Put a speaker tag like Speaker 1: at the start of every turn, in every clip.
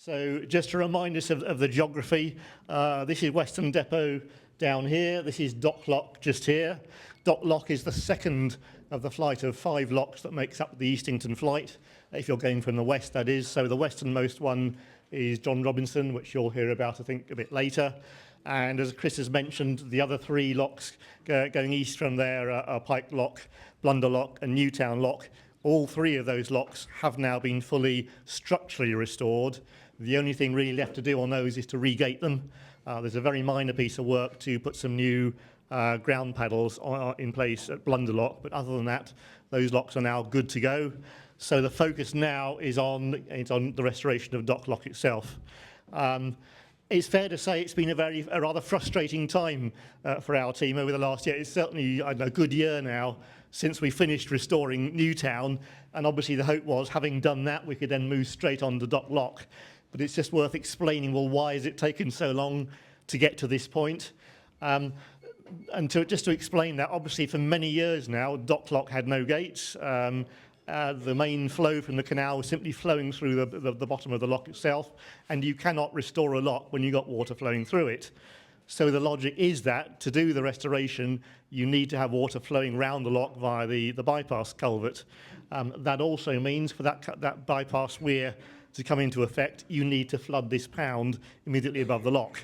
Speaker 1: So just to remind us of the geography, this is Western Depot down here. This is Dock Lock just here. Dock Lock is the second of the flight of 5 locks that makes up the Eastington flight, if you're going from the west, that is. So the westernmost one is John Robinson, which you'll hear about, I think, a bit later. And as Chris has mentioned, the other 3 locks going east from there are Pike Lock, Blunder Lock and Newtown Lock. All 3 of those locks have now been fully structurally restored. The only thing really left to do on those is to regate them. There's a very minor piece of work to put some new ground paddles in place at Blunder Lock, but other than that, those locks are now good to go. So the focus now is on the restoration of Dock Lock itself. It's fair to say it's been a rather frustrating time for our team over the last year. It's certainly a good year now since we finished restoring Newtown, and obviously the hope was, having done that, we could then move straight on to Dock Lock. But it's just worth explaining, well, why has it taken so long to get to this point? And just to explain that, obviously for many years now, Dock Lock had no gates. The main flow from the canal was simply flowing through the bottom of the lock itself, and you cannot restore a lock when you've got water flowing through it. So the logic is that to do the restoration, you need to have water flowing round the lock via the bypass culvert. That also means for that bypass weir to come into effect, you need to flood this pound immediately above the lock.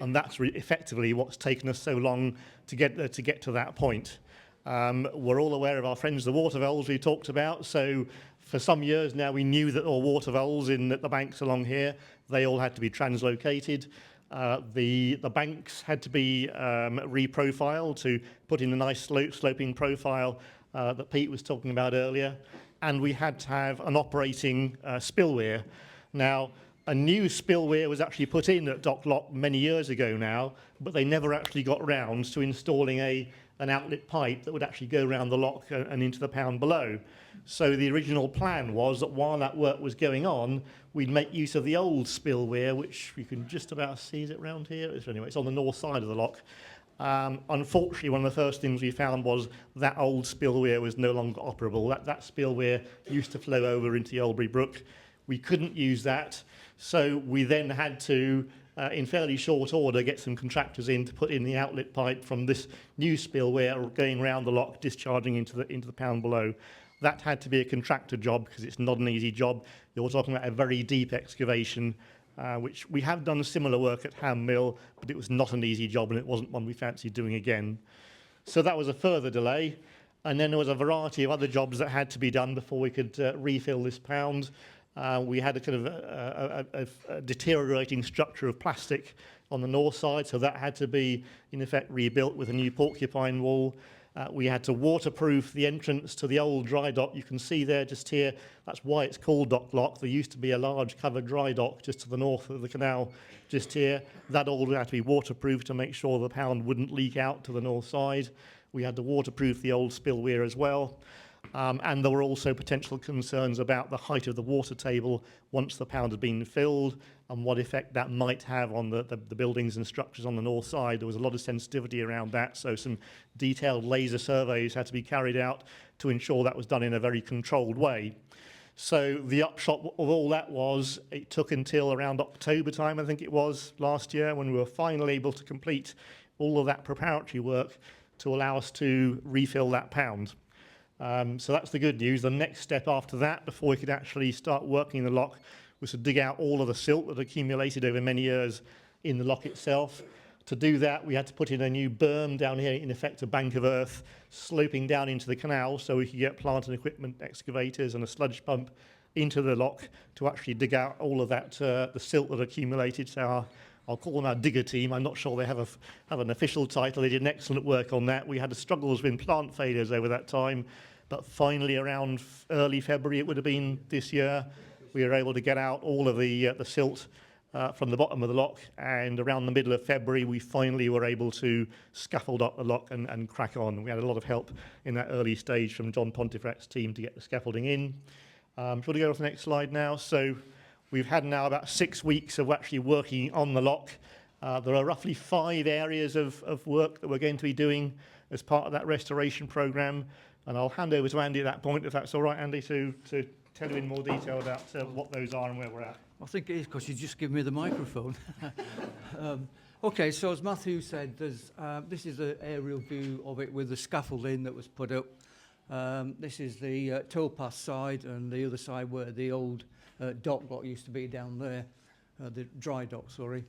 Speaker 1: And that's effectively what's taken us so long to get to that point. We're all aware of our friends, the water voles we talked about. So for some years now, we knew that all water voles in the banks along here, they all had to be translocated. The banks had to be reprofiled to put in a nice sloping profile that Pete was talking about earlier. And we had to have an operating spill weir. Now, a new spill weir was actually put in at Dock Lock many years ago now, but they never actually got round to installing an outlet pipe that would actually go around the lock and into the pound below. So the original plan was that while that work was going on, we'd make use of the old spill weir, which you can just about see it around here. Anyway, it's on the north side of the lock. Unfortunately, one of the first things we found was that old spill weir was no longer operable. That spill weir used to flow over into the Oldbury Brook. We couldn't use that, so we then had to, in fairly short order, get some contractors in to put in the outlet pipe from this new spill weir going around the lock, discharging into the pound below. That had to be a contractor job because it's not an easy job. You're talking about a very deep excavation, which we have done similar work at Ham Mill, but it was not an easy job and it wasn't one we fancied doing again. So that was a further delay. And then there was a variety of other jobs that had to be done before we could refill this pound. We had a kind of a deteriorating structure of plastic on the north side, so that had to be, in effect, rebuilt with a new porcupine wall. We had to waterproof the entrance to the old dry dock. You can see there just here, that's why it's called Dock Lock. There used to be a large covered dry dock just to the north of the canal just here. That all had to be waterproofed to make sure the pound wouldn't leak out to the north side. We had to waterproof the old spill weir as well. And there were also potential concerns about the height of the water table once the pound had been filled and what effect that might have on the buildings and structures on the north side. There was a lot of sensitivity around that, so some detailed laser surveys had to be carried out to ensure that was done in a very controlled way. So the upshot of all that was it took until around October time, I think it was, last year, when we were finally able to complete all of that preparatory work to allow us to refill that pound. So that's the good news. The next step after that, before we could actually start working the lock, was to dig out all of the silt that accumulated over many years in the lock itself. To do that, we had to put in a new berm down here, in effect a bank of earth, sloping down into the canal so we could get plant and equipment excavators and a sludge pump into the lock to actually dig out all of that, the silt that accumulated. So I'll call them our digger team. I'm not sure they have an official title. They did an excellent work on that. We had struggles with plant failures over that time, but finally around early February, it would have been this year, we were able to get out all of the silt from the bottom of the lock, and around the middle of February, we finally were able to scaffold up the lock and crack on. We had a lot of help in that early stage from John Pontefrat's team to get the scaffolding in. Shall we go to the next slide now? So we've had now about 6 weeks of actually working on the lock. There are roughly 5 areas of work that we're going to be doing as part of that restoration programme. And I'll hand over to Andy at that point, if that's all right, Andy, to tell you in more detail about what those are and where we're at.
Speaker 2: I think it is because you just give me the microphone. Okay, so as Matthew said, this is an aerial view of it with the scaffolding that was put up. This is the towpath side, and the other side where the old dock lot used to be down there, the dry dock, sorry.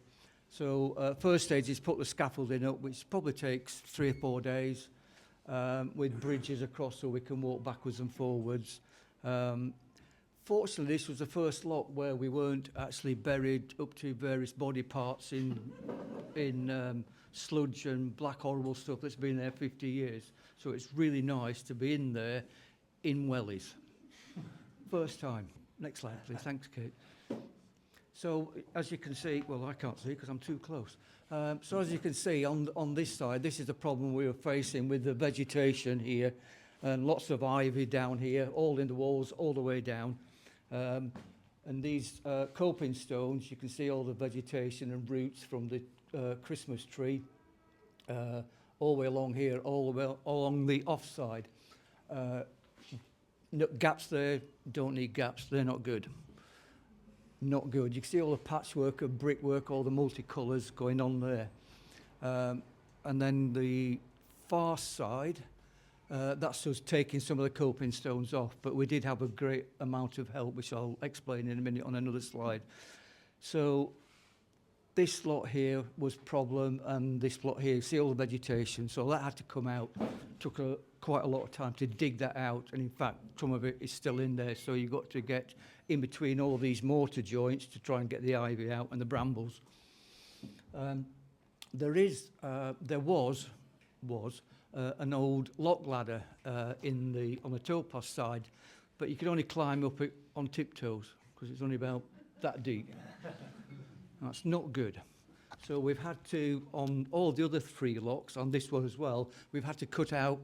Speaker 2: So first stage is put the scaffolding up, which probably takes 3 or 4 days, with bridges across so we can walk backwards and forwards. Fortunately, this was the first lock where we weren't actually buried up to various body parts in sludge and black horrible stuff that's been there 50 years. So it's really nice to be in there in wellies. First time. Next slide, please. Thanks, Kate. So as you can see, well, I can't see because I'm too close. So as you can see on this side, this is the problem we were facing with the vegetation here, and lots of ivy down here, all in the walls, all the way down. And these coping stones, you can see all the vegetation and roots from the Christmas tree all the way along here, all the way along the offside. No, gaps there, don't need gaps, they're not good. Not good. You can see all the patchwork of brickwork, all the multicolours going on there. And then the far side, that's us taking some of the coping stones off, but we did have a great amount of help, which I'll explain in a minute on another slide. So this lot here was problem, and this lot here, see all the vegetation, so that had to come out. Took quite a lot of time to dig that out, and in fact some of it is still in there, so you've got to get in between all these mortar joints to try and get the ivy out and the brambles. There was an old lock ladder on the towpath side, but you could only climb up it on tiptoes because it's only about that deep. That's not good. So we've had to, on all the other 3 locks, on this one as well, we've had to cut out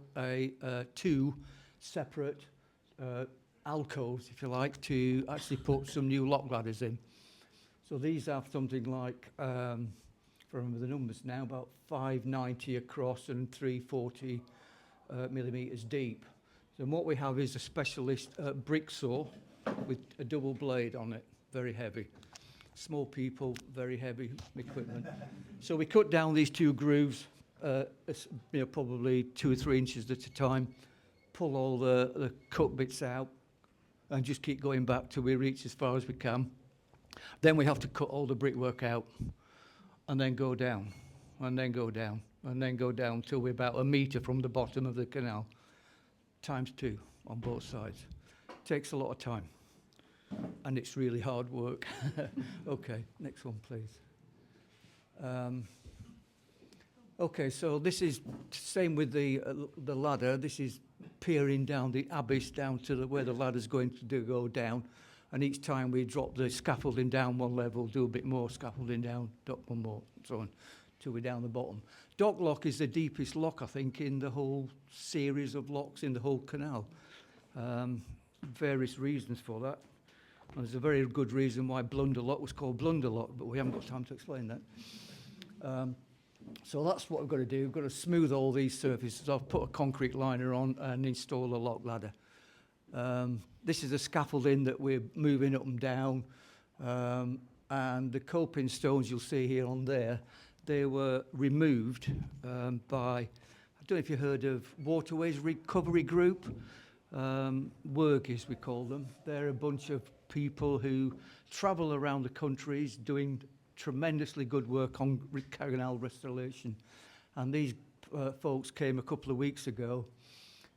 Speaker 2: 2 separate alcoves, if you like, to actually put some new lock ladders in. So these have something like, if I remember the numbers now, about 590 across and 340 millimetres deep. So what we have is a specialist brick saw with a double blade on it, very heavy. Small people, very heavy equipment. So we cut down these 2 grooves, probably 2 or 3 inches at a time, pull all the cut bits out, and just keep going back till we reach as far as we can. Then we have to cut all the brickwork out, and then go down, and then go down, and then go down till we're about 1 metre from the bottom of the canal, times 2 on both sides. Takes a lot of time. And it's really hard work. Okay, next one, please. Okay, so this is same with the ladder. This is peering down the abyss down to where the ladder's going to go down. And each time we drop the scaffolding down 1 level, do a bit more scaffolding down, drop 1 more, so on, till we're down the bottom. Dock lock is the deepest lock, I think, in the whole series of locks in the whole canal. Various reasons for that. And there's a very good reason why Blunder Lock was called Blunder Lock, but we haven't got time to explain that. So that's what we've got to do. We've got to smooth all these surfaces off, put a concrete liner on and install a lock ladder. This is the scaffolding that we're moving up and down. And the coping stones you'll see here on there, they were removed by, I don't know if you heard of Waterways Recovery Group, Burgess we call them. They're a bunch of people who travel around the countries doing tremendously good work on canal restoration. And these folks came a couple of weeks ago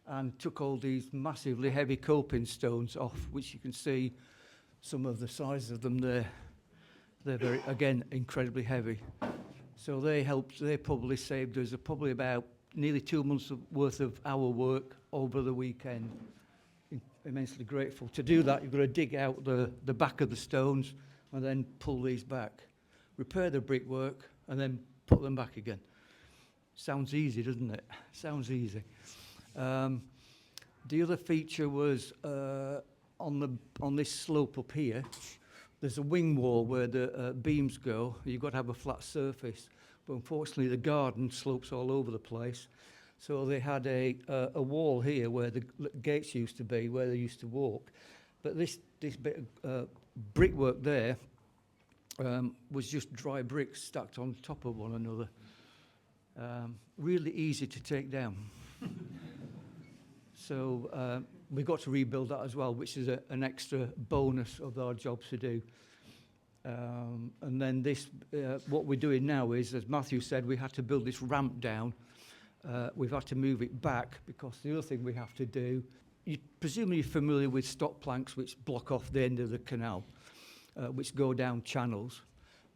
Speaker 2: and took all these massively heavy coping stones off, which you can see some of the size of them there. They're very, again, incredibly heavy. So they probably saved us probably about nearly 2 months worth of our work over the weekend. Immensely grateful. To do that, you've got to dig out the back of the stones and then pull these back, repair the brickwork, and then put them back again. Sounds easy, doesn't it? Sounds easy. The other feature was on this slope up here, there's a wing wall where the beams go. You've got to have a flat surface. But unfortunately, the garden slopes all over the place. So they had a wall here where the gates used to be, where they used to walk. But this bit of brickwork there was just dry bricks stacked on top of one another. Really easy to take down. So we got to rebuild that as well, which is an extra bonus of our job to do. And then this, what we're doing now is, as Matthew said, we had to build this ramp down. We've had to move it back because the other thing we have to do, presumably you're familiar with stop planks which block off the end of the canal, which go down channels.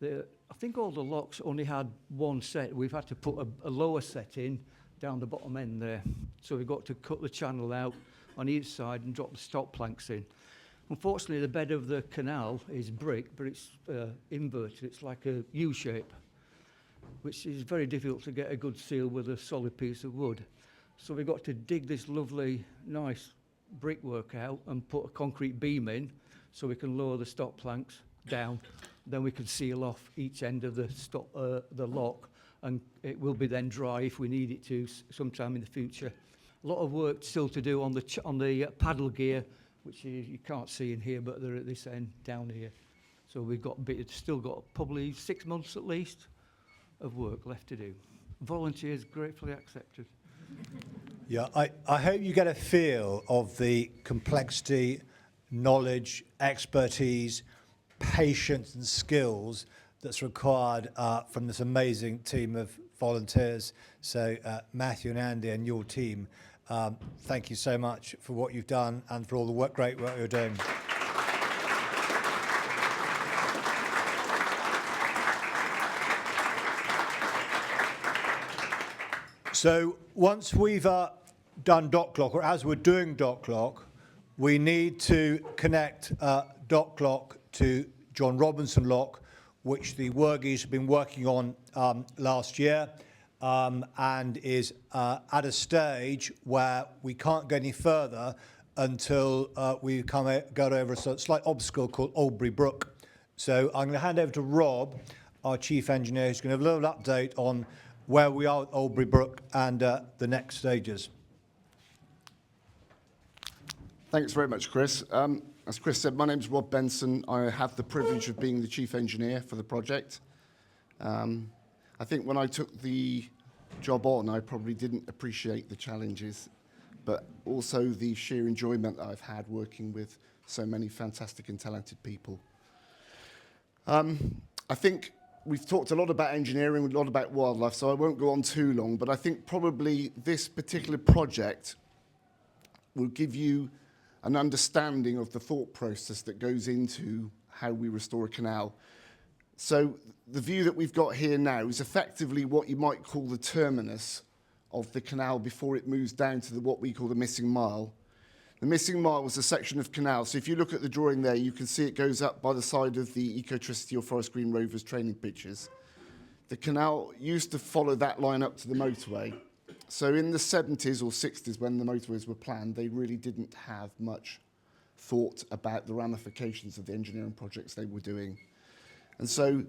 Speaker 2: I think all the locks only had one set. We've had to put a lower set in down the bottom end there. So we've got to cut the channel out on each side and drop the stop planks in. Unfortunately, the bed of the canal is brick, but it's inverted. It's like a U shape, which is very difficult to get a good seal with a solid piece of wood. So we've got to dig this lovely, nice brickwork out and put a concrete beam in so we can lower the stop planks down. Then we can seal off each end of the lock, and it will be then dry if we need it to sometime in the future. A lot of work still to do on the paddle gear, which you can't see in here, but they're at this end down here. So we've got still got probably 6 months at least of work left to do. Volunteers gratefully accepted.
Speaker 3: Yeah, I hope you get a feel of the complexity, knowledge, expertise, patience and skills that's required from this amazing team of volunteers. So Matthew and Andy and your team, thank you so much for what you've done and for all the great work you're doing. So once we've done Dock Lock, or as we're doing Dock Lock, we need to connect Dock Lock to John Robinson Lock, which the Worgies have been working on last year, and is at a stage where we can't go any further until we go over a slight obstacle called Oldbury Brook. So I'm going to hand over to Rob, our Chief Engineer, who's going to have a little update on where we are with Oldbury Brook and the next stages.
Speaker 4: Thanks very much, Chris. As Chris said, my name's Rob Benson. I have the privilege of being the Chief Engineer for the project. I think when I took the job on, I probably didn't appreciate the challenges, but also the sheer enjoyment that I've had working with so many fantastic and talented people. I think we've talked a lot about engineering, a lot about wildlife, so I won't go on too long, but I think probably this particular project will give you an understanding of the thought process that goes into how we restore a canal. So the view that we've got here now is effectively what you might call the terminus of the canal before it moves down to what we call the missing mile. The missing mile was a section of canal. So if you look at the drawing there, you can see it goes up by the side of the Ecotricity or Forest Green Rovers training pitches. The canal used to follow that line up to the motorway. So in the 70s or 60s, when the motorways were planned, they really didn't have much thought about the ramifications of the engineering projects they were doing. And so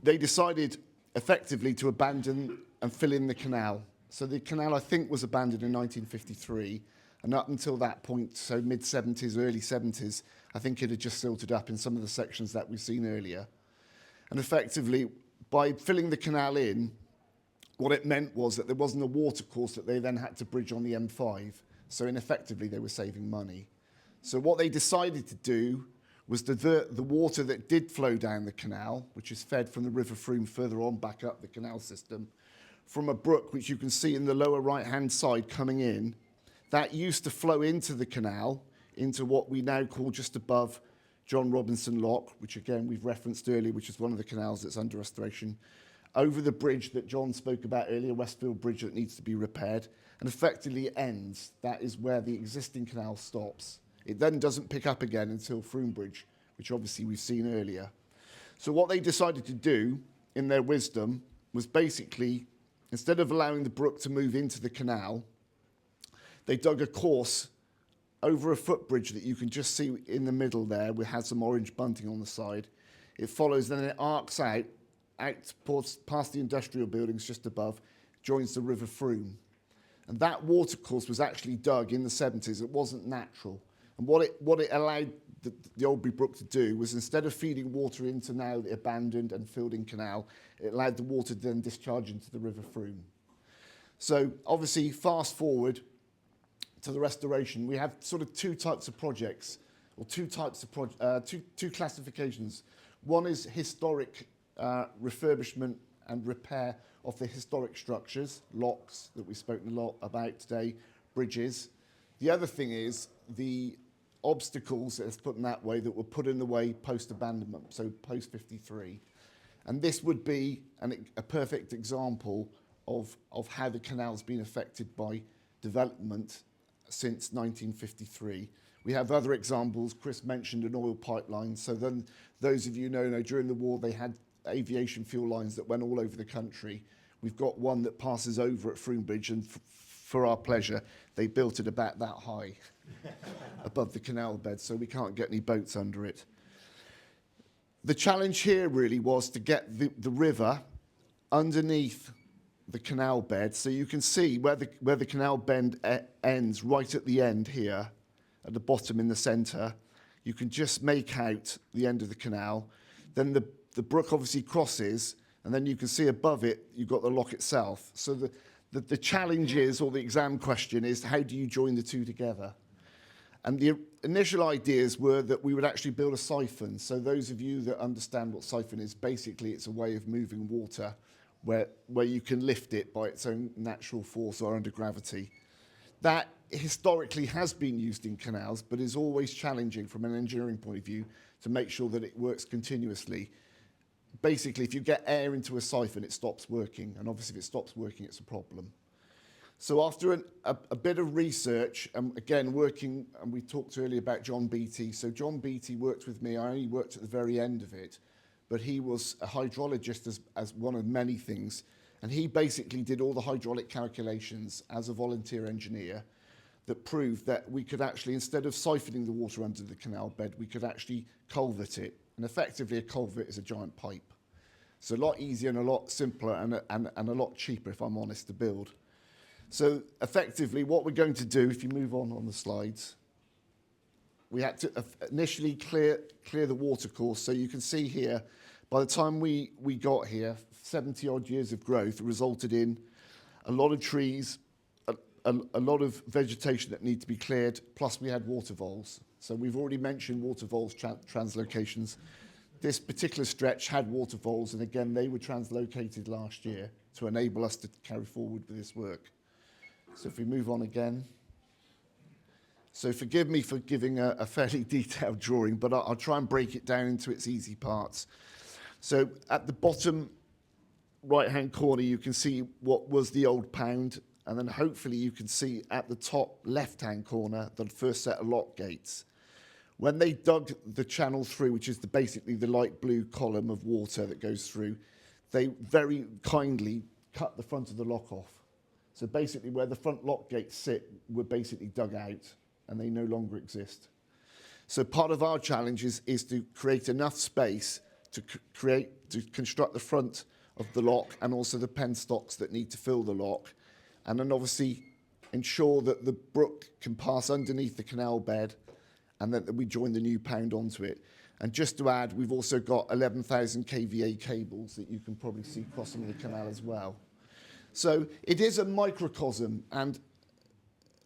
Speaker 4: they decided effectively to abandon and fill in the canal. So the canal, I think, was abandoned in 1953. And up until that point, so mid-70s, early 70s, I think it had just silted up in some of the sections that we've seen earlier. And effectively, by filling the canal in, what it meant was that there wasn't a water course that they then had to bridge on the M5. So effectively, they were saving money. So what they decided to do was divert the water that did flow down the canal, which is fed from the River Frome further on back up the canal system, from a brook, which you can see in the lower right-hand side coming in. That used to flow into the canal, into what we now call just above John Robinson Lock, which again we've referenced earlier, which is one of the canals that's under restoration, over the bridge that John spoke about earlier, Westfield Bridge, that needs to be repaired, and effectively ends. That is where the existing canal stops. It then doesn't pick up again until Fromebridge, which obviously we've seen earlier. So what they decided to do, in their wisdom, was basically, instead of allowing the brook to move into the canal, they dug a course over a footbridge that you can just see in the middle there, which has some orange bunting on the side. It follows, then it arcs out past the industrial buildings just above, joins the River Frome. And that water course was actually dug in the 70s. It wasn't natural. And what it allowed the Oldbury Brook to do was, instead of feeding water into now the abandoned and filled in canal, it allowed the water to then discharge into the River Frome. So obviously, fast forward to the restoration, we have sort of two types of projects, or two classifications. One is historic refurbishment and repair of the historic structures, locks that we've spoken a lot about today, bridges. The other thing is the obstacles, let's put them that way, that were put in the way post-abandonment, so post-53. And this would be a perfect example of how the canal's been affected by development since 1953. We have other examples. Chris mentioned an oil pipeline. So then those of you know during the war they had aviation fuel lines that went all over the country. We've got one that passes over at Fromebridge, and for our pleasure, they built it about that high above the canal bed, so we can't get any boats under it. The challenge here really was to get the river underneath the canal bed, so you can see where the canal bed ends, right at the end here, at the bottom in the centre. You can just make out the end of the canal. Then the brook obviously crosses, and then you can see above it, you've got the lock itself. So the challenge is, or the exam question is, how do you join the two together? And the initial ideas were that we would actually build a siphon. So those of you that understand what siphon is, basically it's a way of moving water where you can lift it by its own natural force or under gravity. That historically has been used in canals, but is always challenging from an engineering point of view to make sure that it works continuously. Basically, if you get air into a siphon, it stops working, and obviously if it stops working, it's a problem. So after a bit of research, again working, and we talked earlier about John Beattie. So John Beattie worked with me. I only worked at the very end of it, but he was a hydrologist as one of many things, and he basically did all the hydraulic calculations as a volunteer engineer that proved that we could actually, instead of siphoning the water under the canal bed, we could actually culvert it. And effectively, a culvert is a giant pipe. It's a lot easier and a lot simpler and a lot cheaper, if I'm honest, to build. So effectively, what we're going to do, if you move on the slides, we had to initially clear the water course. So you can see here, by the time we got here, 70 odd years of growth resulted in a lot of trees, a lot of vegetation that need to be cleared, plus we had water voles. So we've already mentioned water voles translocations. This particular stretch had water voles, and again, they were translocated last year to enable us to carry forward with this work. So if we move on again. So forgive me for giving a fairly detailed drawing, but I'll try and break it down into its easy parts. So at the bottom right-hand corner, you can see what was the old pound, and then hopefully you can see at the top left-hand corner the first set of lock gates. When they dug the channel through, which is basically the light blue column of water that goes through, they very kindly cut the front of the lock off. So basically where the front lock gates sit were basically dug out, and they no longer exist. So part of our challenge is to create enough space to construct the front of the lock and also the penstocks that need to fill the lock, and then obviously ensure that the brook can pass underneath the canal bed, and that we join the new pound onto it. And just to add, we've also got 11,000 kVA cables that you can probably see crossing the canal as well. So it is a microcosm, and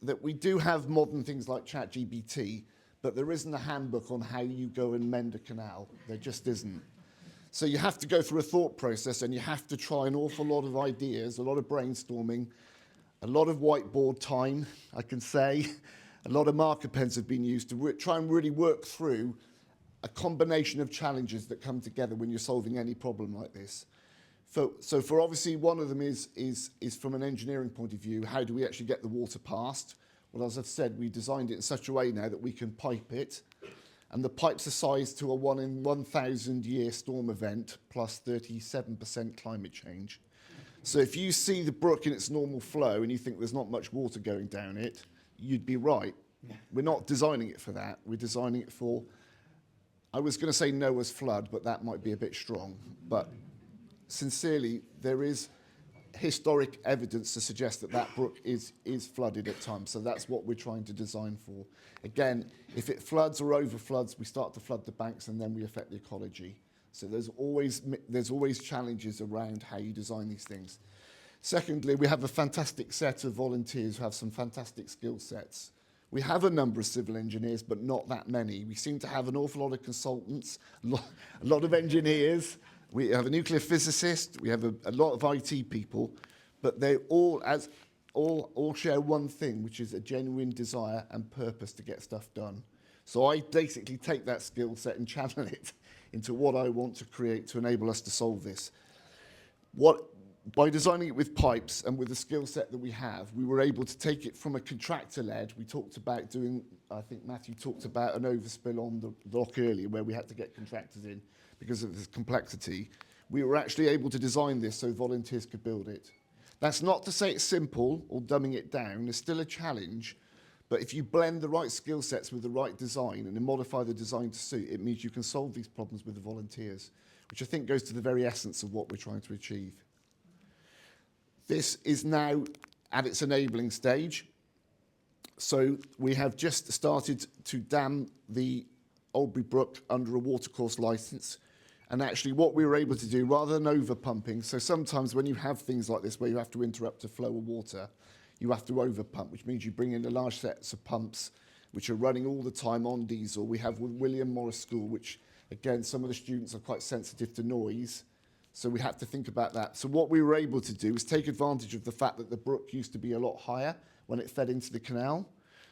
Speaker 4: that we do have modern things like ChatGPT, but there isn't a handbook on how you go and mend a canal. There just isn't. So you have to go through a thought process, and you have to try an awful lot of ideas, a lot of brainstorming, a lot of whiteboard time, I can say. A lot of marker pens have been used to try and really work through a combination of challenges that come together when you're solving any problem like this. So for obviously one of them is from an engineering point of view, how do we actually get the water past? Well, as I've said, we designed it in such a way now that we can pipe it, and the pipes are sized to a 1 in 1,000 year storm event plus 37% climate change. So if you see the brook in its normal flow and you think there's not much water going down it, you'd be right. We're not designing it for that. We're designing it for, I was going to say Noah's flood, but that might be a bit strong. But sincerely, there is historic evidence to suggest that that brook is flooded at times. So that's what we're trying to design for. Again, if it floods or overfloods, we start to flood the banks and then we affect the ecology. So there's always challenges around how you design these things. Secondly, we have a fantastic set of volunteers who have some fantastic skill sets. We have a number of civil engineers, but not that many. We seem to have an awful lot of consultants, a lot of engineers. We have a nuclear physicist. We have a lot of IT people, but they all share one thing, which is a genuine desire and purpose to get stuff done. So I basically take that skill set and channel it into what I want to create to enable us to solve this. By designing it with pipes and with the skill set that we have, we were able to take it from a contractor-led. We talked about doing, I think Matthew talked about an overspill on the lock earlier where we had to get contractors in because of this complexity. We were actually able to design this so volunteers could build it. That's not to say it's simple or dumbing it down. There's still a challenge. But if you blend the right skill sets with the right design and then modify the design to suit, it means you can solve these problems with the volunteers, which I think goes to the very essence of what we're trying to achieve. This is now at its enabling stage. So we have just started to dam the Oldbury Brook under a watercourse licence. And actually what we were able to do, rather than over-pumping, so sometimes when you have things like this where you have to interrupt a flow of water, you have to over-pump, which means you bring in a large sets of pumps which are running all the time on diesel. We have with William Morris School, which, again, some of the students are quite sensitive to noise. So we had to think about that. So what we were able to do was take advantage of the fact that the brook used to be a lot higher when it fed into the canal.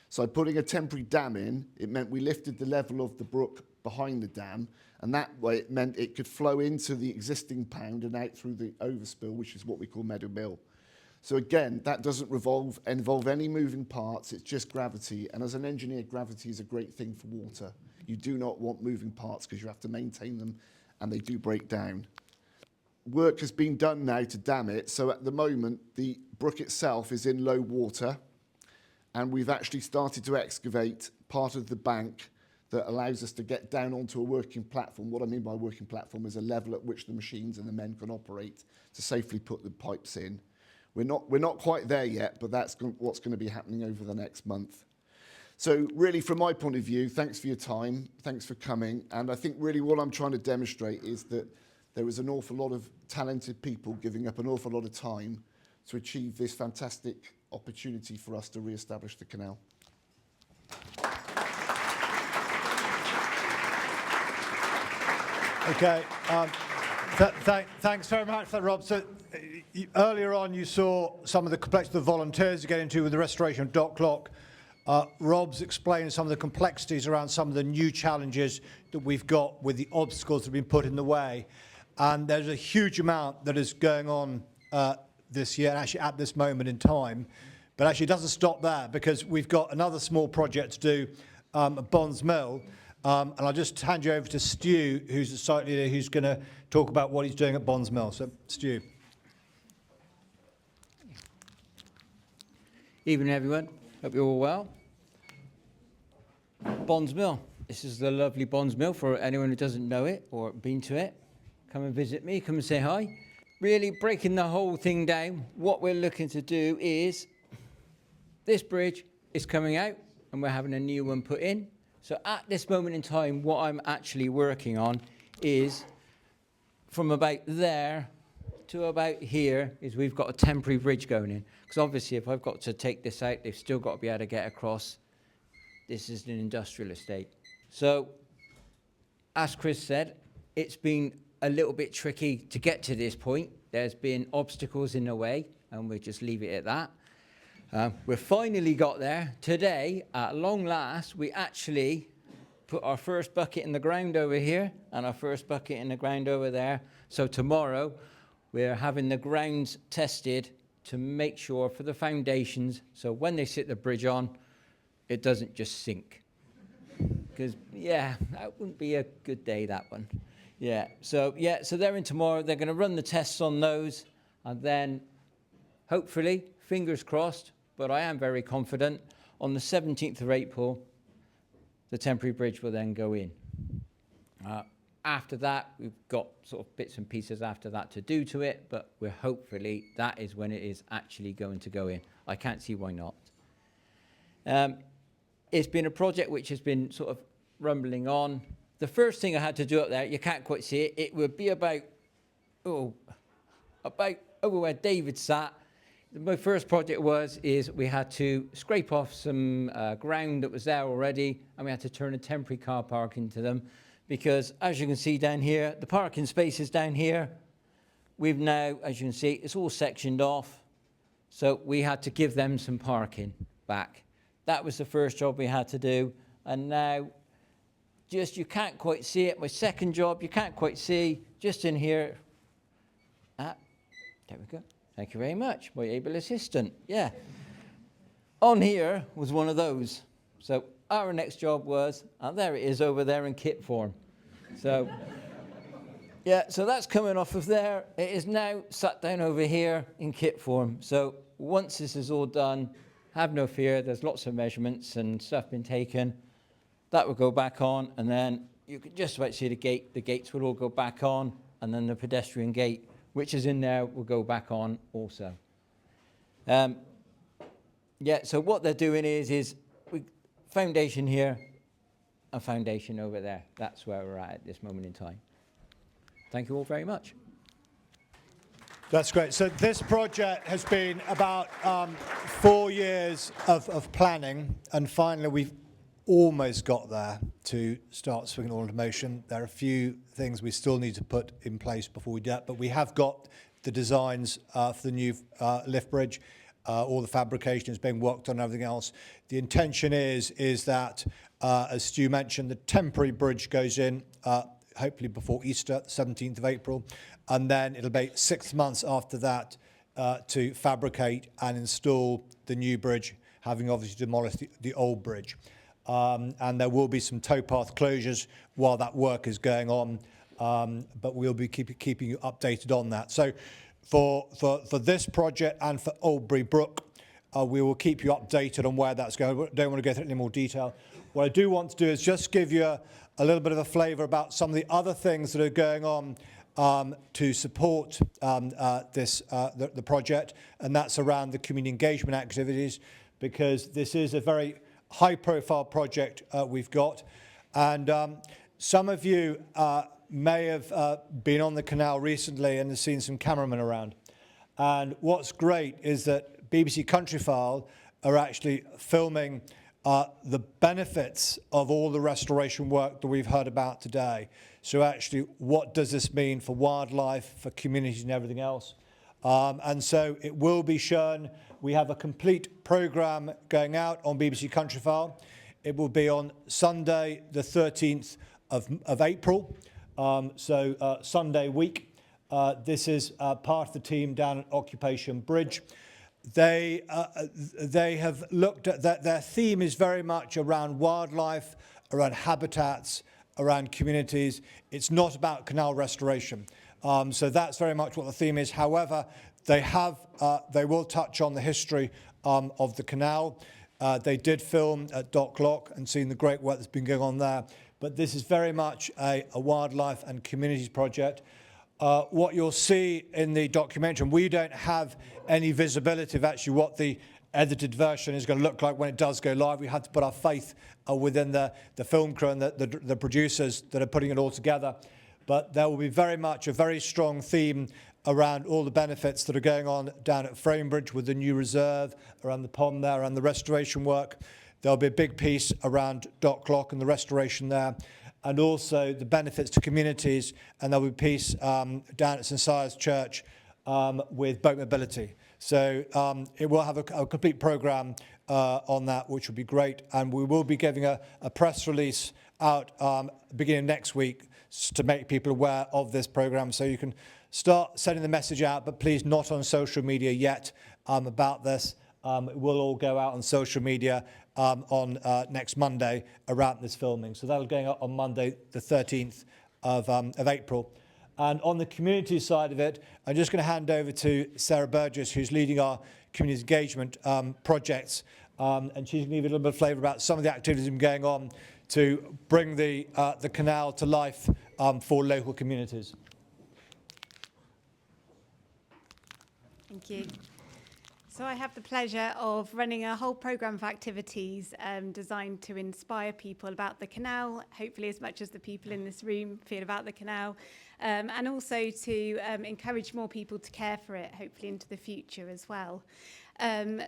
Speaker 4: So putting a temporary dam in, it meant we lifted the level of the brook behind the dam, and that way it meant it could flow into the existing pound and out through the overspill, which is what we call Meadow Mill. So again, that doesn't involve any moving parts, it's just gravity. And as an engineer, gravity is a great thing for water. You do not want moving parts because you have to maintain them and they do break down. Work has been done now to dam it, so at the moment the brook itself is in low water and we've actually started to excavate part of the bank that allows us to get down onto a working platform. What I mean by working platform is a level at which the machines and the men can operate to safely put the pipes in. We're not quite there yet, but that's what's going to be happening over the next month. So really, from my point of view, thanks for your time, thanks for coming, and I think really what I'm trying to demonstrate is that there is an awful lot of talented people giving up an awful lot of time to achieve this fantastic opportunity for us to re-establish the canal.
Speaker 3: Okay, thanks very much for that, Rob. So earlier on you saw some of the complexity the volunteers are getting into with the restoration of Dock Lock. Rob's explained some of the complexities around some of the new challenges that we've got with the obstacles that have been put in the way. And there's a huge amount that is going on this year, actually at this moment in time. But actually it doesn't stop there because we've got another small project to do at Bonds Mill. And I'll just hand you over to Stu, who's the site leader, who's going to talk about what he's doing at Bonds Mill. So, Stu.
Speaker 5: Evening, everyone. Hope you're all well. Bonds Mill. This is the lovely Bonds Mill for anyone who doesn't know it or been to it. Come and visit me, come and say hi. Really breaking the whole thing down, what we're looking to do is this bridge is coming out and we're having a new one put in. So at this moment in time, what I'm actually working on is from about there to about here is we've got a temporary bridge going in. Because obviously if I've got to take this out, they've still got to be able to get across. This is an industrial estate. So as Chris said, it's been a little bit tricky to get to this point. There's been obstacles in the way and we'll just leave it at that. We've finally got there. Today, at long last, we actually put our first bucket in the ground over here and our first bucket in the ground over there. So tomorrow, we're having the grounds tested to make sure for the foundations, so when they sit the bridge on, it doesn't just sink. Because, yeah, that wouldn't be a good day, that one. So they're in tomorrow. They're going to run the tests on those, and then hopefully, fingers crossed, but I am very confident, on the 17th of April, the temporary bridge will then go in. after that, we've got sort of bits and pieces after that to do to it, but we're hopefully that is when it is actually going to go in. I can't see why not. It's been a project which has been sort of rumbling on. The first thing I had to do up there, you can't quite see it, it would be about over where David sat. My first project is we had to scrape off some ground that was there already, and we had to turn a temporary car park into them, because as you can see down here, the parking spaces down here, we've now, as you can see, it's all sectioned off, so we had to give them some parking back. That was the first job we had to do, and now just, you can't quite see it. My second job, you can't quite see, just in here. There we go. Thank you very much, my able assistant. Yeah. On here was one of those. So our next job was, and there it is over there in kit form. So, yeah, so that's coming off of there. It is now sat down over here in kit form. So once this is all done, have no fear, there's lots of measurements and stuff been taken. That will go back on, and then you can just about see the gate. The gates will all go back on, and then the pedestrian gate, which is in there, will go back on also. Yeah, so what they're doing is foundation here, a foundation over there. That's where we're at this moment in time. Thank you all very much.
Speaker 3: That's great. So this project has been about 4 years of planning, and finally we've almost got there to start swinging all into motion. There are a few things we still need to put in place before we do that, but we have got the designs for the new lift bridge. All the fabrication is being worked on and everything else. The intention is that, as Stu mentioned, the temporary bridge goes in hopefully before Easter, 17th of April, and then it'll be 6 months after that to fabricate and install the new bridge, having obviously demolished the old bridge. And there will be some towpath closures while that work is going on, but we'll be keeping you updated on that. So for this project and for Oldbury Brook, we will keep you updated on where that's going. I don't want to go through any more detail. What I do want to do is just give you a little bit of a flavour about some of the other things that are going on to support the project, and that's around the community engagement activities, because this is a very high-profile project we've got, and some of you may have been on the canal recently and have seen some cameramen around. And what's great is that BBC Countryfile are actually filming the benefits of all the restoration work that we've heard about today. So actually, what does this mean for wildlife, for communities and everything else? And so it will be shown. We have a complete programme going out on BBC Countryfile. It will be on Sunday, the 13th of April, so Sunday week. This is part of the team down at Occupation Bridge. They have looked at that. Their theme is very much around wildlife, around habitats, around communities. It's not about canal restoration. So that's very much what the theme is. However, they will touch on the history of the canal. They did film at Dock Lock and seen the great work that's been going on there. But this is very much a wildlife and communities project. What you'll see in the documentary, and we don't have any visibility of actually what the edited version is going to look like when it does go live. We had to put our faith within the film crew and the producers that are putting it all together. But there will be very much a very strong theme around all the benefits that are going on down at Fromebridge with the new reserve, around the pond there, and the restoration work. There'll be a big piece around Dock Lock and the restoration there, and also the benefits to communities, and there'll be a piece down at St Sire's Church with boat mobility. So it will have a complete programme on that, which will be great, and we will be giving a press release out beginning next week to make people aware of this programme, so you can start sending the message out, but please not on social media yet about this. It will all go out on social media on next Monday around this filming. So that'll go out on Monday, the 13th of April. And on the community side of it, I'm just going to hand over to Sarah Burgess, who's leading our community engagement projects. And she's going to give you a little bit of flavour about some of the activities that have been going on to bring the canal to life for local communities.
Speaker 6: Thank you. So I have the pleasure of running a whole programme of activities designed to inspire people about the canal, hopefully as much as the people in this room feel about the canal, and also to encourage more people to care for it, hopefully into the future as well.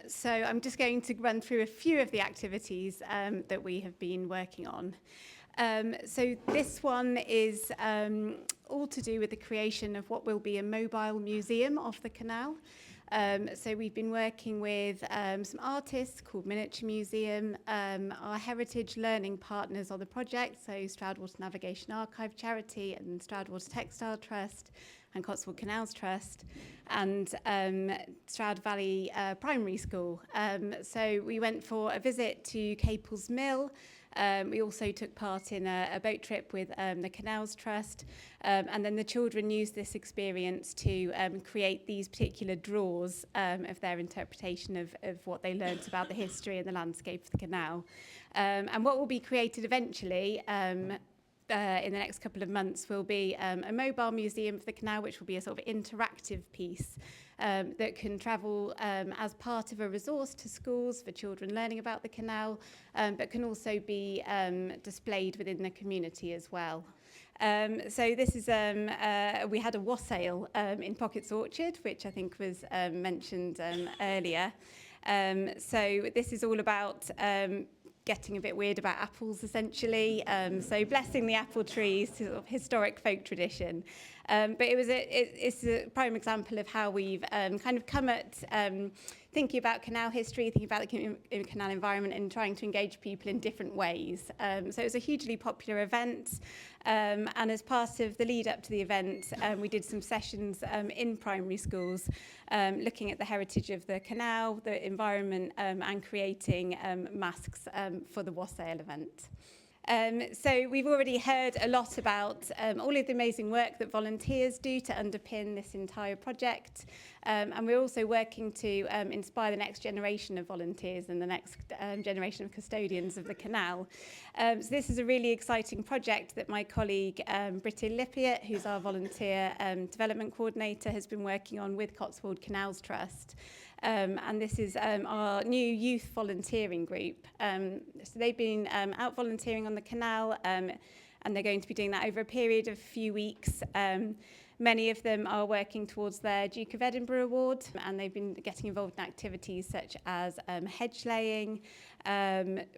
Speaker 6: So I'm just going to run through a few of the activities that we have been working on. So this one is all to do with the creation of what will be a mobile museum of the canal. So we've been working with some artists called Miniature Museum, our heritage learning partners on the project, so Stroud Water Navigation Archive Charity and Stroud Water Textile Trust and Cotswold Canals Trust and Stroud Valley Primary School. So we went for a visit to Capel's Mill. We also took part in a boat trip with the Canals Trust, and then the children used this experience to create these particular drawers of their interpretation of what they learnt about the history and the landscape of the canal. And what will be created eventually in the next couple of months will be a mobile museum of the canal, which will be a sort of interactive piece that can travel as part of a resource to schools for children learning about the canal, but can also be displayed within the community as well. So this is, we had a wassail in Pockets Orchard, which I think was mentioned earlier. So this is all about getting a bit weird about apples, essentially. So blessing the apple trees, sort of historic folk tradition. But it's a prime example of how we've kind of come at thinking about canal history, thinking about the canal environment and trying to engage people in different ways. So it was a hugely popular event. And as part of the lead up to the event, we did some sessions in primary schools looking at the heritage of the canal, the environment, and creating masks for the wassail event. So we've already heard a lot about all of the amazing work that volunteers do to underpin this entire project. And we're also working to inspire the next generation of volunteers and the next generation of custodians of the canal. So this is a really exciting project that my colleague Britta Lippiett, who's our volunteer development coordinator, has been working on with Cotswold Canals Trust. And this is our new youth volunteering group. So they've been out volunteering on the canal, and they're going to be doing that over a period of a few weeks. Many of them are working towards their Duke of Edinburgh Award, and they've been getting involved in activities such as hedge laying,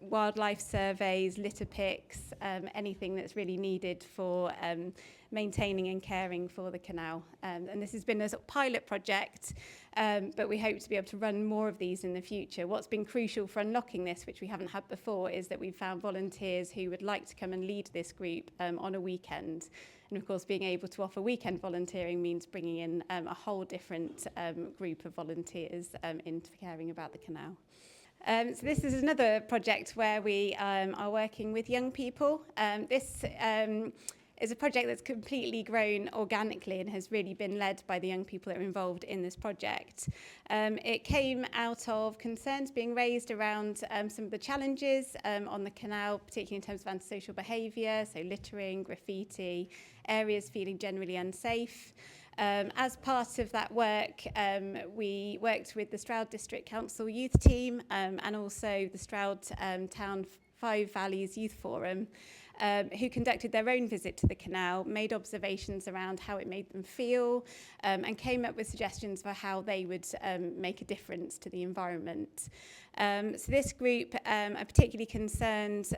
Speaker 6: wildlife surveys, litter picks, anything that's really needed for maintaining and caring for the canal. And this has been a sort of pilot project, but we hope to be able to run more of these in the future. What's been crucial for unlocking this, which we haven't had before, is that we've found volunteers who would like to come and lead this group on a weekend. And of course, being able to offer weekend volunteering means bringing in a whole different group of volunteers into caring about the canal. So this is another project where we are working with young people. This is a project that's completely grown organically and has really been led by the young people that are involved in this project. It came out of concerns being raised around some of the challenges on the canal, particularly in terms of antisocial behaviour, so littering, graffiti, areas feeling generally unsafe. As part of that work, we worked with the Stroud District Council youth team and also the Stroud Town Five Valleys Youth Forum, who conducted their own visit to the canal, made observations around how it made them feel, and came up with suggestions for how they would make a difference to the environment. So this group are particularly concerned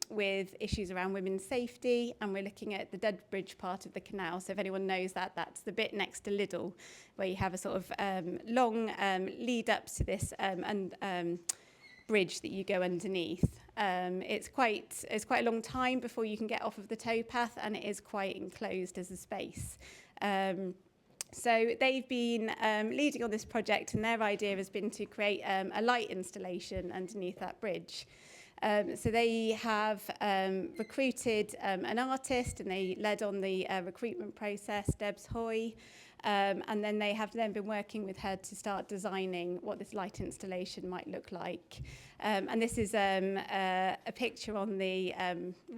Speaker 6: with issues around women's safety, and we're looking at the Dudbridge part of the canal. So if anyone knows that, that's the bit next to Liddell, where you have a sort of long lead up to this bridge that you go underneath. It's quite a long time before you can get off of the towpath, and it is quite enclosed as a space. So they've been leading on this project, and their idea has been to create a light installation underneath that bridge. So they have recruited an artist, and they led on the recruitment process, Debs Hoy. And then they have then been working with her to start designing what this light installation might look like. And this is a picture on the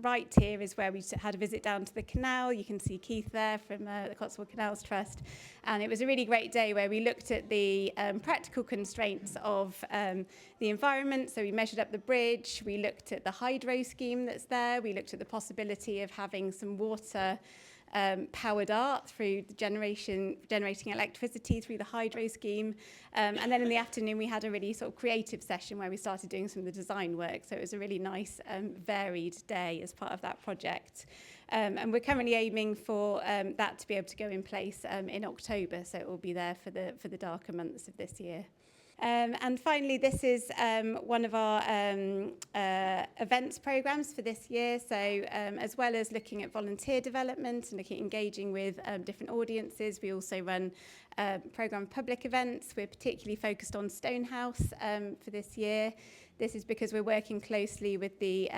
Speaker 6: right here is where we had a visit down to the canal. You can see Keith there from the Cotswold Canals Trust. And it was a really great day where we looked at the practical constraints of the environment. So we measured up the bridge, we looked at the hydro scheme that's there, we looked at the possibility of having some water powered art through the generating electricity through the hydro scheme. And then in the afternoon, we had a really sort of creative session where we started doing some of the design work. So it was a really nice, varied day as part of that project. And we're currently aiming for that to be able to go in place in October. So it will be there for the darker months of this year. And finally, this is one of our events programmes for this year. So as well as looking at volunteer development and looking at engaging with different audiences, we also run programme public events. We're particularly focused on Stonehouse for this year. This is because we're working closely with the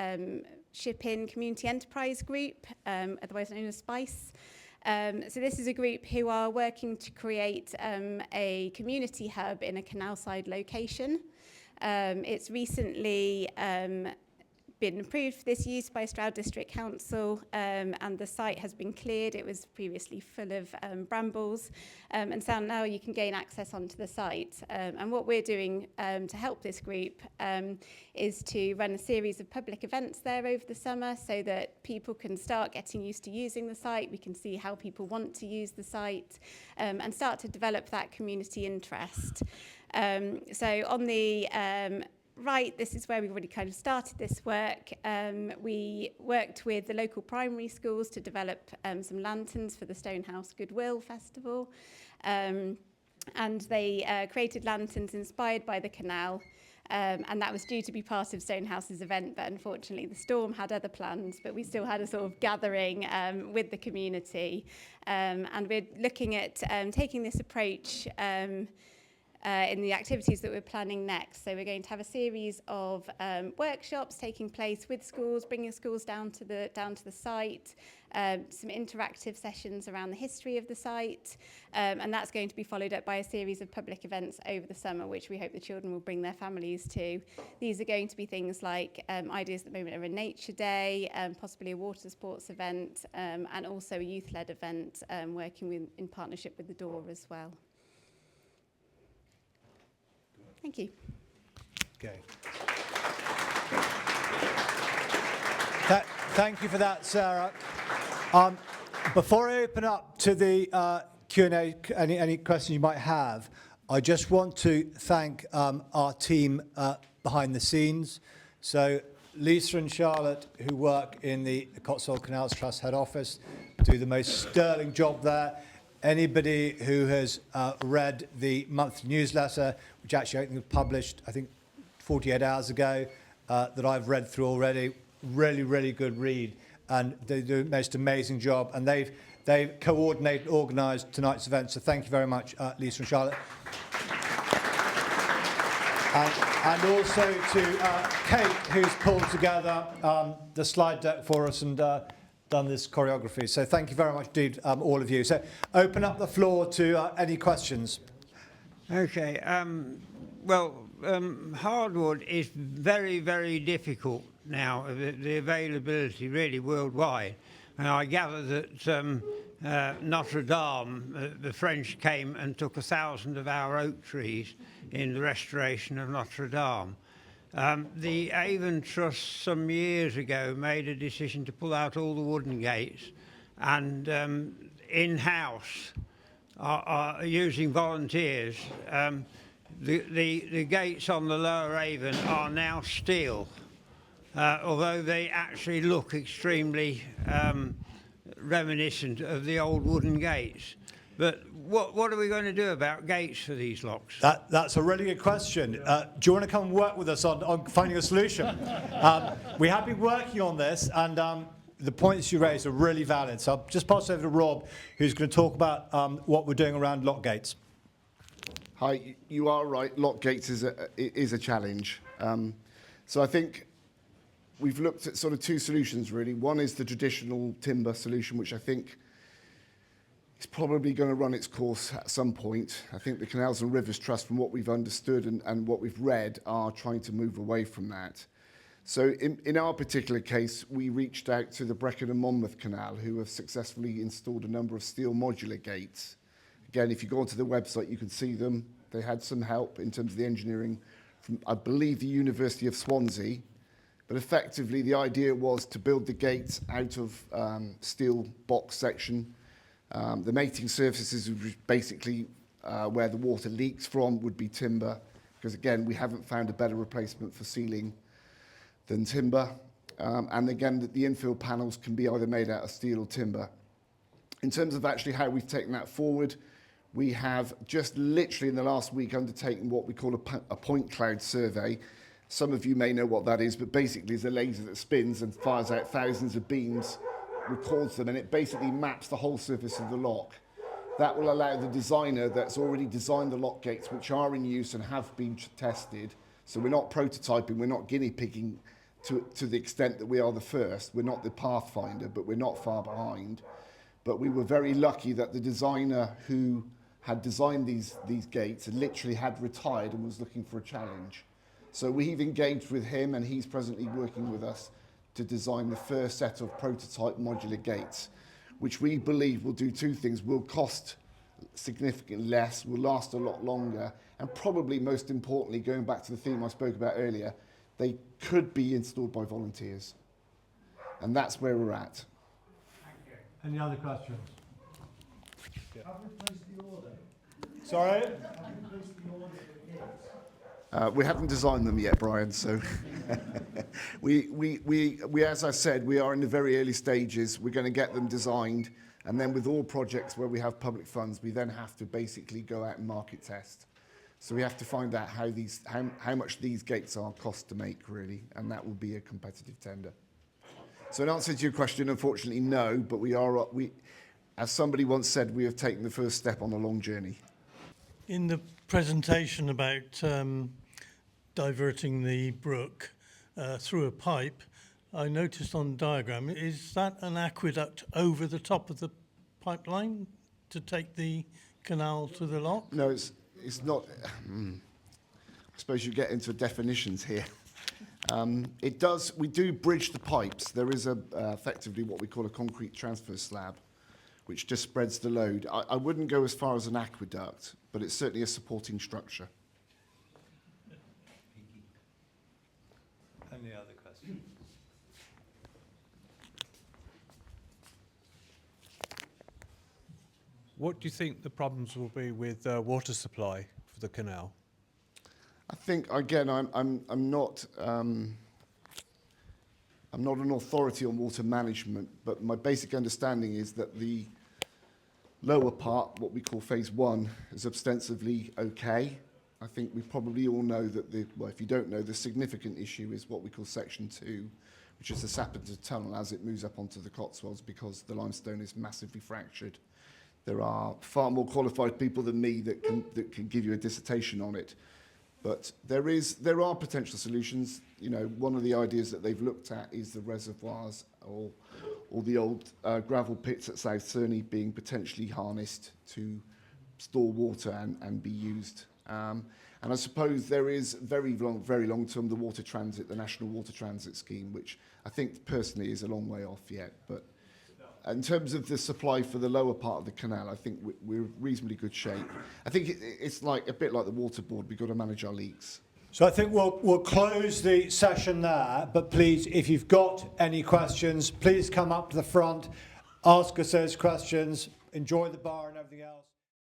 Speaker 6: Ship-In Community Enterprise Group, otherwise known as SPICE. So this is a group who are working to create a community hub in a canal-side location. It's recently been approved for this use by Stroud District Council, and the site has been cleared. It was previously full of brambles, and so now you can gain access onto the site. And what we're doing to help this group is to run a series of public events there over the summer so that people can start getting used to using the site. We can see how people want to use the site and start to develop that community interest. So on the right, this is where we've already kind of started this work. We worked with the local primary schools to develop some lanterns for the Stonehouse Goodwill Festival. And they created lanterns inspired by the canal. And that was due to be part of Stonehouse's event, but unfortunately the storm had other plans, but we still had a sort of gathering with the community. And we're looking at taking this approach in the activities that we're planning next. So we're going to have a series of workshops taking place with schools, bringing schools down to the site, some interactive sessions around the history of the site, and that's going to be followed up by a series of public events over the summer, which we hope the children will bring their families to. These are going to be things like ideas at the moment are a nature day, possibly a water sports event, and also a youth-led event working in partnership with the Door as well. Thank you.
Speaker 3: Okay. Thank you for that, Sarah. Before I open up to the Q&A, any questions you might have, I just want to thank our team behind the scenes. So Lisa and Charlotte, who work in the Cotswold Canals Trust head office, do the most sterling job there. Anybody who has read the monthly newsletter, which actually I think was published, 48 hours ago, that I've read through already, really, really good read. And they do the most amazing job. And they've coordinated, organised tonight's event. So thank you very much, Lisa and Charlotte. And also to Kate, who's pulled together the slide deck for us and done this choreography. So thank you very much indeed, all of you. So open up the floor to any questions.
Speaker 7: Okay. Hardwood is very, very difficult now, the availability really worldwide. And I gather that Notre Dame, the French came and took 1,000 of our oak trees in the restoration of Notre Dame. The Avon Trust some years ago made a decision to pull out all the wooden gates and in-house are using volunteers. The gates on the lower Avon are now steel, although they actually look extremely reminiscent of the old wooden gates. But what are we going to do about gates for these locks?
Speaker 3: That's a really good question. Do you want to come and work with us on finding a solution? We have been working on this, and the points you raised are really valid. So I'll just pass over to Rob, who's going to talk about what we're doing around lock gates.
Speaker 4: Hi, you are right. Lock gates is a challenge. So I think we've looked at sort of two solutions, really. One is the traditional timber solution, which I think it's probably going to run its course at some point. I think the Canals and Rivers Trust, from what we've understood and what we've read, are trying to move away from that. So in our particular case, we reached out to the Beckett and Monmouth Canal, who have successfully installed a number of steel modular gates. Again, if you go onto the website, you can see them. They had some help in terms of the engineering from, I believe, the University of Swansea. But effectively, the idea was to build the gates out of steel box section. The mating surfaces, basically where the water leaks from, would be timber, because again, we haven't found a better replacement for sealing than timber. And again, the infill panels can be either made out of steel or timber. In terms of actually how we've taken that forward, we have just literally in the last week undertaken what we call a point cloud survey. Some of you may know what that is, but basically it's a laser that spins and fires out thousands of beams, records them, and it basically maps the whole surface of the lock. That will allow the designer that's already designed the lock gates, which are in use and have been tested. So we're not prototyping, we're not guinea pigging to the extent that we are the first. We're not the pathfinder, but we're not far behind. But we were very lucky that the designer who had designed these gates literally had retired and was looking for a challenge. So we've engaged with him, and he's presently working with us to design the first set of prototype modular gates, which we believe will do two things: will cost significantly less, will last a lot longer, and probably most importantly, going back to the theme I spoke about earlier, they could be installed by volunteers. And that's where we're at.
Speaker 3: Any other questions?
Speaker 8: Have we placed the order?
Speaker 3: Sorry?
Speaker 8: Have we placed the order for gates?
Speaker 4: We haven't designed them yet, Brian, so we, as I said, we are in the very early stages. We're going to get them designed, and then with all projects where we have public funds, we then have to basically go out and market test. So we have to find out how much these gates are cost to make, really, and that will be a competitive tender. So in answer to your question, unfortunately, no, but we, as somebody once said, we have taken the first step on a long journey.
Speaker 8: In the presentation about diverting the brook through a pipe, I noticed on the diagram, is that an aqueduct over the top of the pipeline to take the canal to the lock?
Speaker 4: No, it's not. I suppose you get into definitions here. It does. We do bridge the pipes. There is effectively what we call a concrete transfer slab, which just spreads the load. I wouldn't go as far as an aqueduct, but it's certainly a supporting structure.
Speaker 3: Any other questions?
Speaker 9: What do you think the problems will be with water supply for the canal?
Speaker 4: I think again, I'm not an authority on water management, but my basic understanding is that the lower part, what we call phase one, is ostensibly okay. I think we probably all know that if you don't know, the significant issue is what we call section 2, which is the Sapperton Tunnel as it moves up onto the Cotswolds, because the limestone is massively fractured. There are far more qualified people than me that can give you a dissertation on it. But there are potential solutions. You know, one of the ideas that they've looked at is the reservoirs or the old gravel pits at South Cerney being potentially harnessed to store water and be used. And I suppose there is very long term the water transit, the National Water Transit Scheme, which I think personally is a long way off yet. But in terms of the supply for the lower part of the canal, I think we're in reasonably good shape. I think it's like a bit like the water board. We've got to manage our leaks.
Speaker 3: So I think we'll close the session there, but please, if you've got any questions, please come up to the front, ask us those questions, enjoy the bar and everything else.